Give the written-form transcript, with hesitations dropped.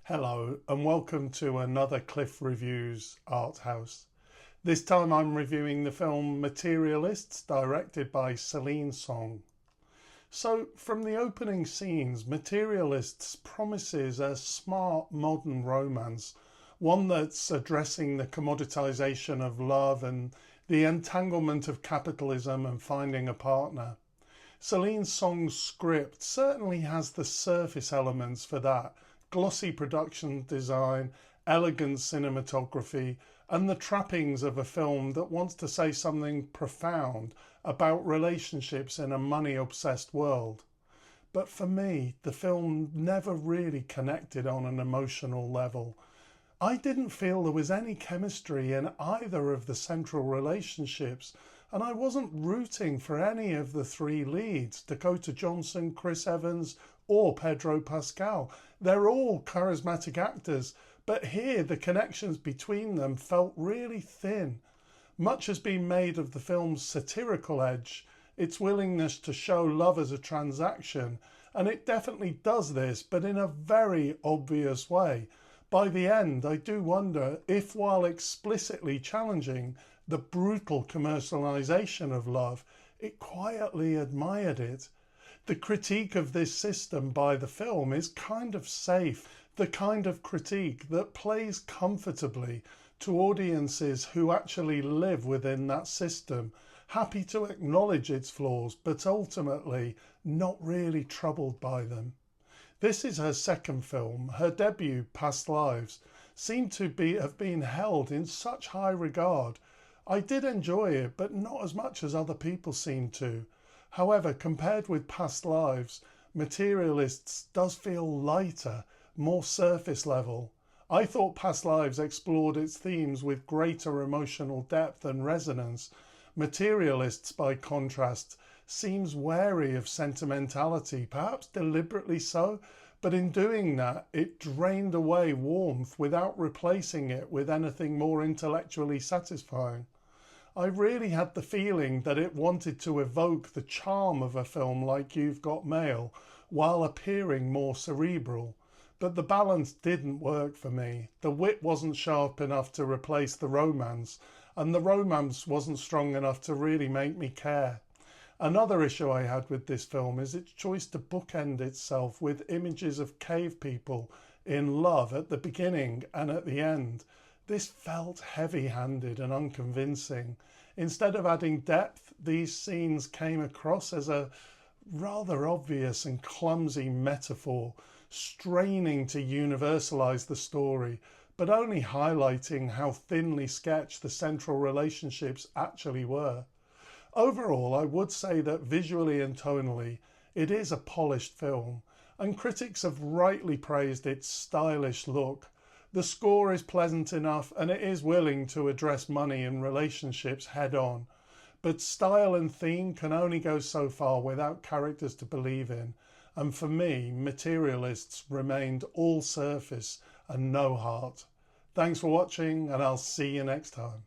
Hello and welcome to another Cliff Reviews Art House. This time I'm reviewing the film Materialists, directed by Celine. So from the opening scenes, Materialists promises a smart modern romance, one that's addressing the commoditization of love and the entanglement of capitalism and finding a partner. Celine's script certainly has the surface elements for that: glossy production design, elegant cinematography, and the trappings of a film that wants to say something profound about relationships in a money-obsessed world. But for me, the film never really connected on an emotional level. I didn't feel there was any chemistry in either of the central relationships, and I wasn't rooting for any of the three leads, Dakota Johnson, Chris Evans, or Pedro Pascal. They're all charismatic actors, but here the connections between them felt really thin. Much has been made of the film's satirical edge, its willingness to show love as a transaction, and it definitely does this, but in a very obvious way. By the end, I do wonder if, while explicitly challenging the brutal commercialization of love, it quietly admired it. The critique of this system by the film is kind of safe, the kind of critique that plays comfortably to audiences who actually live within that system, happy to acknowledge its flaws, but ultimately not really troubled by them. This is her second film. Her debut, Past Lives, seemed to have been held in such high regard. I did enjoy it, but not as much as other people seemed to. However, compared with Past Lives, Materialists does feel lighter, more surface level. I thought Past Lives explored its themes with greater emotional depth and resonance. Materialists, by contrast, seems wary of sentimentality, perhaps deliberately so, but in doing that, it drained away warmth without replacing it with anything more intellectually satisfying. I really had the feeling that it wanted to evoke the charm of a film like You've Got Mail while appearing more cerebral. But the balance didn't work for me. The wit wasn't sharp enough to replace the romance, and the romance wasn't strong enough to really make me care. Another issue I had with this film is its choice to bookend itself with images of cave people in love at the beginning and at the end. This felt heavy-handed and unconvincing. Instead of adding depth, these scenes came across as a rather obvious and clumsy metaphor, straining to universalize the story, but only highlighting how thinly sketched the central relationships actually were. Overall, I would say that visually and tonally, it is a polished film, and critics have rightly praised its stylish look. The score is pleasant enough, and it is willing to address money and relationships head on. But style and theme can only go so far without characters to believe in, and for me, Materialists remained all surface and no heart. Thanks for watching, and I'll see you next time.